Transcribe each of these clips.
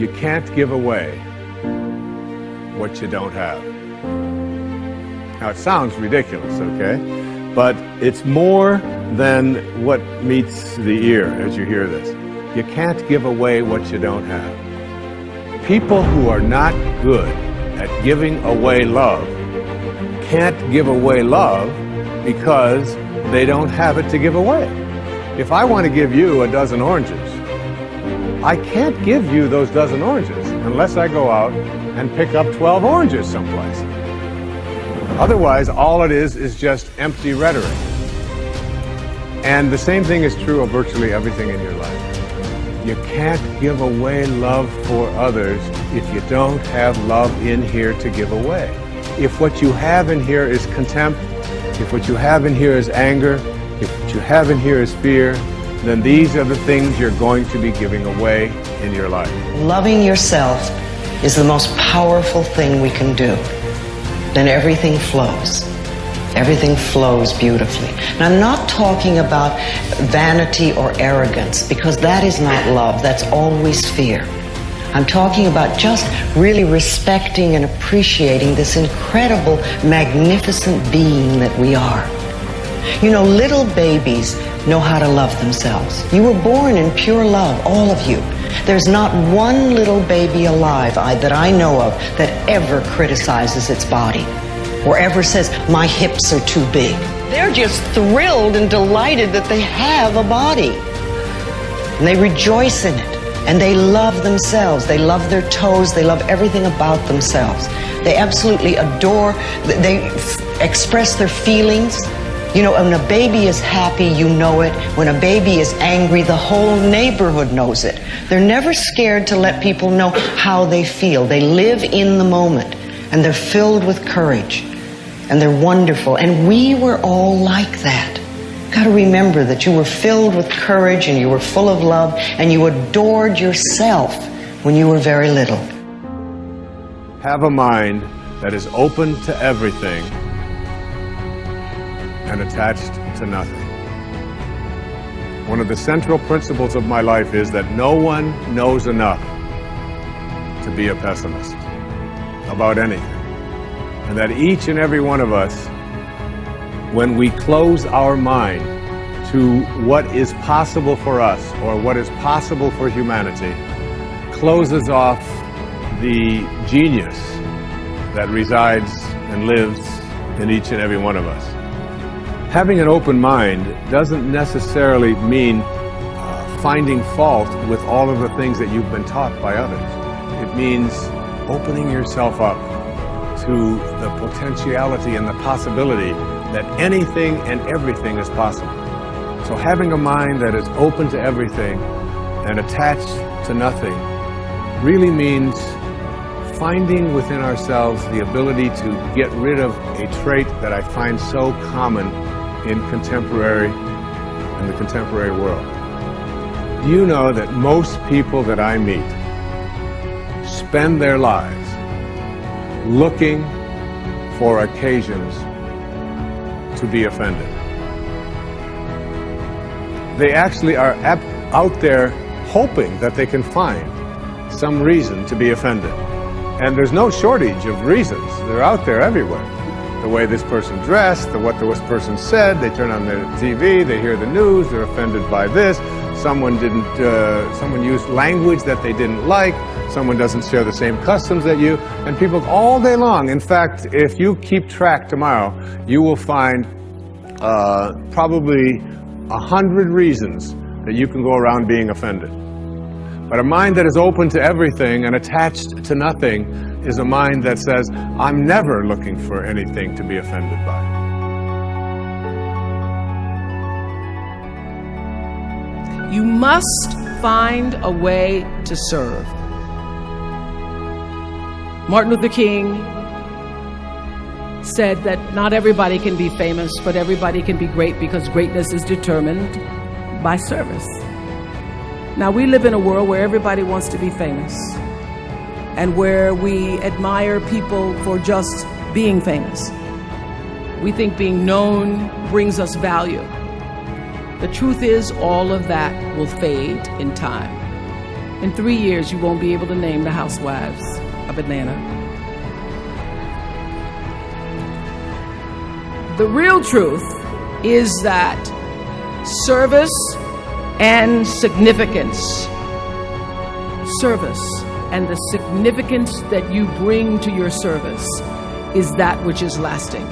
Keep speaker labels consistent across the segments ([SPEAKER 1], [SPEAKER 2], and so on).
[SPEAKER 1] You can't give away what you don't have. Now, it sounds ridiculous, okay? But it's more than what meets the ear as you hear this. You can't give away what you don't have. People who are not good at giving away love can't give away love because they don't have it to give away. If I want to give you a dozen oranges, I can't give you those dozen oranges unless I go out and pick up 12 oranges someplace. Otherwise, all it is just empty rhetoric. And the same thing is true of virtually everything in your life. You can't give away love for others if you don't have love in here to give away. If what you have in here is contempt, if what you have in here is anger, if what you have in here is fear, then these are the things you're going to be giving away in your life.
[SPEAKER 2] Loving yourself is the most powerful thing we can do. Then everything flows. Everything flows beautifully. And I'm not talking about vanity or arrogance, because that is not love. That's always fear. I'm talking about just really respecting and appreciating this incredible, magnificent being that we are. You know, little babies know how to love themselves. You were born in pure love, all of you. There's not one little baby alive that I know of that ever criticizes its body or ever says, my hips are too big. They're just thrilled and delighted that they have a body. And they rejoice in it. And they love themselves. They love their toes. They love everything about themselves. They absolutely adore, they express their feelings. You know, when a baby is happy, you know it. When a baby is angry, the whole neighborhood knows it. They're never scared to let people know how they feel. They live in the moment, and they're filled with courage, and they're wonderful. And we were all like that. Got to remember that you were filled with courage, and you were full of love, and you adored yourself when you were very little.
[SPEAKER 1] Have a mind that is open to everything and attached to nothing. One of the central principles of my life is that no one knows enough to be a pessimist about anything. And that each and every one of us, when we close our mind to what is possible for us or what is possible for humanity, closes off the genius that resides and lives in each and every one of us. Having an open mind doesn't necessarily mean finding fault with all of the things that you've been taught by others. It means opening yourself up to the potentiality and the possibility that anything and everything is possible. So having a mind that is open to everything and attached to nothing really means finding within ourselves the ability to get rid of a trait that I find so common in the contemporary world. Do you know that most people that I meet spend their lives looking for occasions to be offended? They actually are out there hoping that they can find some reason to be offended. And there's no shortage of reasons. They're out there everywhere. The way this person dressed, what this person said, they turn on their TV, they hear the news, they're offended by this, someone used language that they didn't like, someone doesn't share the same customs that you, and people all day long. In fact, if you keep track tomorrow, you will find probably 100 reasons that you can go around being offended. But a mind that is open to everything and attached to nothing is a mind that says, I'm never looking for anything to be offended by.
[SPEAKER 3] You must find a way to serve. Martin Luther King said that not everybody can be famous, but everybody can be great, because greatness is determined by service. Now, we live in a world where everybody wants to be famous, and where we admire people for just being famous. We think being known brings us value. The truth is, all of that will fade in time. In 3 years, you won't be able to name the housewives of Atlanta. The real truth is that service and significance, the significance that you bring to your service is that which is lasting.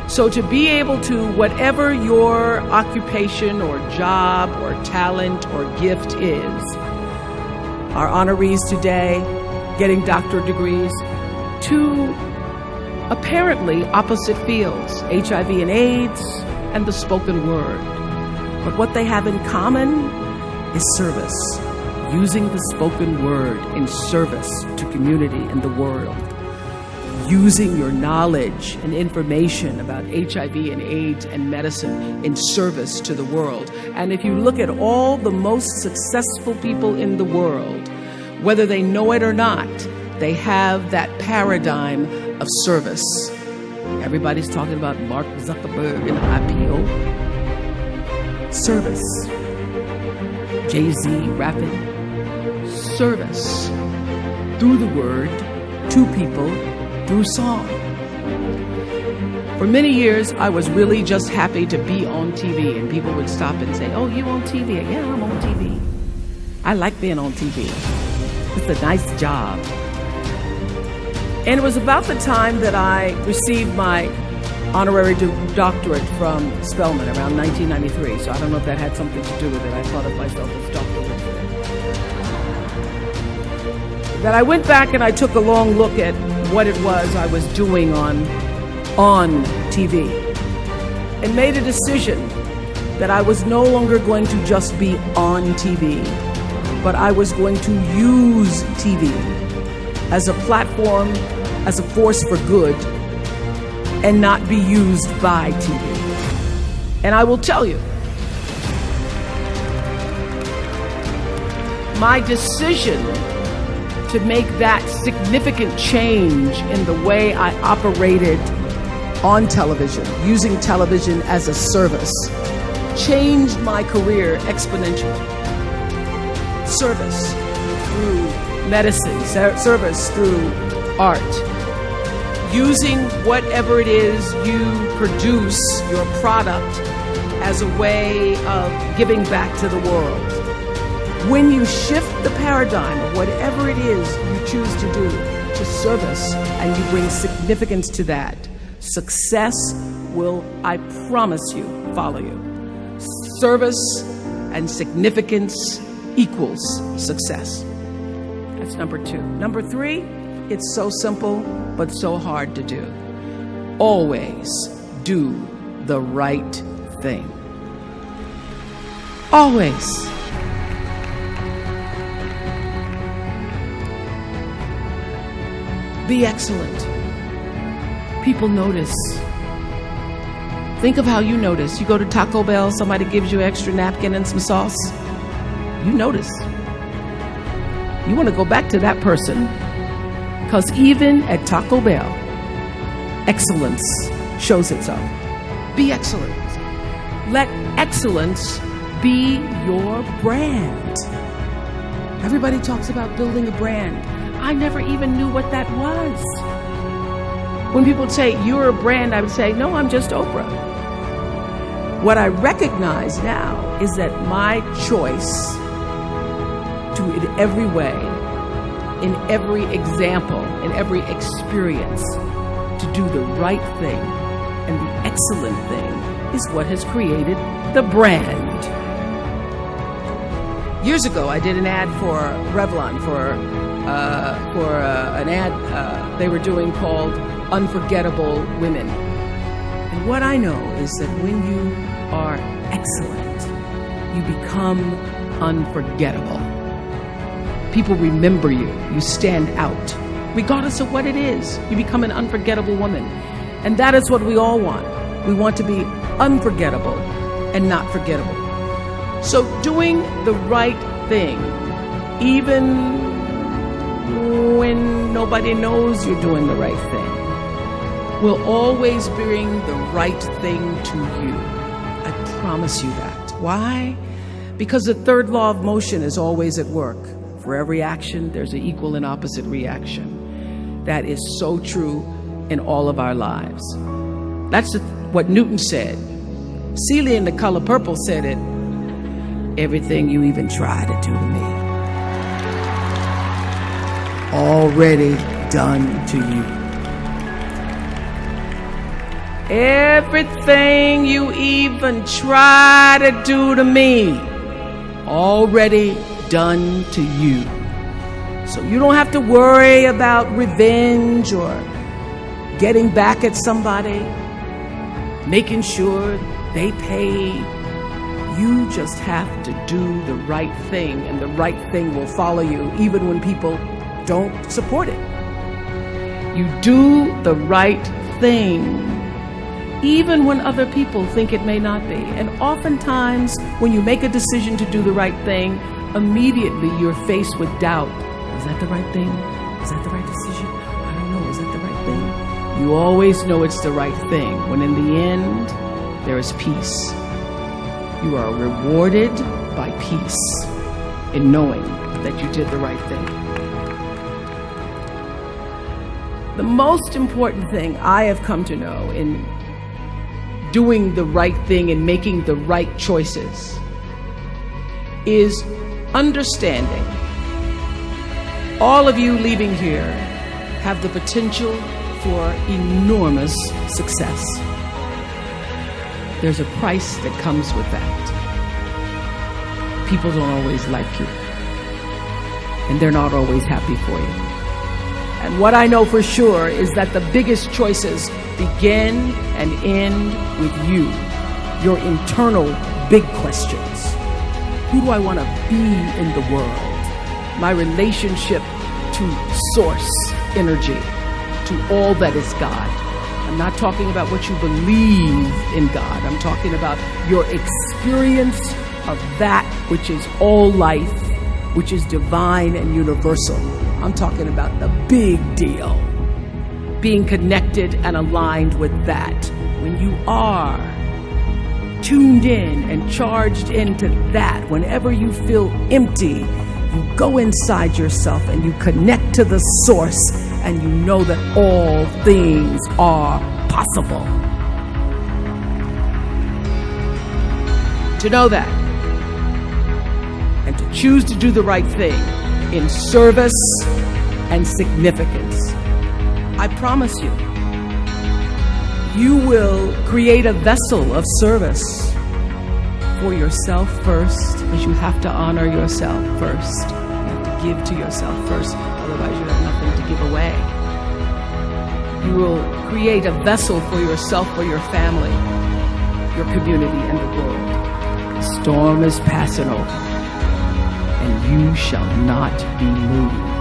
[SPEAKER 3] So to be able to, whatever your occupation or job or talent or gift is, our honorees today getting doctorate degrees, to apparently opposite fields, HIV and AIDS and the spoken word. But what they have in common is service, using the spoken word in service to community and the world, using your knowledge and information about HIV and AIDS and medicine in service to the world. And if you look at all the most successful people in the world, whether they know it or not, they have that paradigm of service. Everybody's talking about Mark Zuckerberg and IPO. Service. Jay-Z rapping. Service. Through the word, to people, through song. For many years, I was really just happy to be on TV, and people would stop and say, "Oh, you on TV?" Yeah, I'm on TV. I like being on TV. It's a nice job. And it was about the time that I received my honorary doctorate from Spelman around 1993. So I don't know if that had something to do with it. I thought of myself as Dr. Whitfield. That I went back and I took a long look at what it was I was doing on TV and made a decision that I was no longer going to just be on TV, but I was going to use TV as a platform, as a force for good, and not be used by TV. And I will tell you, my decision to make that significant change in the way I operated on television, using television as a service, changed my career exponentially. Service through medicine, service through art, using whatever it is you produce, your product, as a way of giving back to the world. When you shift the paradigm of whatever it is you choose to do to service, and you bring significance to that, success will, I promise you, follow you. Service and significance equals success. That's number 2. Number 3, it's so simple, but so hard to do. Always do the right thing. Always. Be excellent. People notice. Think of how you notice. You go to Taco Bell, somebody gives you an extra napkin and some sauce. You notice. You want to go back to that person, because even at Taco Bell, excellence shows itself. Be excellent. Let excellence be your brand. Everybody talks about building a brand. I never even knew what that was. When people say, "You're a brand," I would say, "No, I'm just Oprah." What I recognize now is that my choice to, in every way, in every example, in every experience, to do the right thing and the excellent thing is what has created the brand. Years ago, I did an ad for Revlon for an ad they were doing called Unforgettable Women. And what I know is that when you are excellent, you become unforgettable. People remember you. You stand out. Regardless of what it is, you become an unforgettable woman. And that is what we all want. We want to be unforgettable and not forgettable. So doing the right thing, even when nobody knows you're doing the right thing, will always bring the right thing to you. I promise you that. Why? Because the third law of motion is always at work. For every action, there's an equal and opposite reaction. That is so true in all of our lives. That's what Newton said. Celia in The Color Purple said it. Everything you even try to do to me, already done to you. Everything you even try to do to me, already done to you. So you don't have to worry about revenge or getting back at somebody, making sure they pay. You just have to do the right thing, and the right thing will follow you even when people don't support it. You do the right thing even when other people think it may not be. And oftentimes, when you make a decision to do the right thing, immediately you're faced with doubt. Is that the right thing? Is that the right decision? I don't know. Is that the right thing? You always know it's the right thing, when in the end, there is peace. You are rewarded by peace in knowing that you did the right thing. The most important thing I have come to know in doing the right thing and making the right choices is understanding all of you leaving here have the potential for enormous success. There's a price that comes with that. People don't always like you, and they're not always happy for you. And what I know for sure is that the biggest choices begin and end with you, your internal big questions. Who do I want to be in the world? My relationship to source energy, to all that is God. I'm not talking about what you believe in God. I'm talking about your experience of that which is all life, which is divine and universal. I'm talking about the big deal. Being connected and aligned with that. When you are tuned in and charged into that, whenever you feel empty, you go inside yourself and you connect to the source, and you know that all things are possible. To know that, and to choose to do the right thing in service and significance, I promise you, you will create a vessel of service for yourself first, because you have to honor yourself first. You have to give to yourself first, otherwise you have nothing to give away. You will create a vessel for yourself, for your family, your community, and the world. The storm is passing over, and you shall not be moved.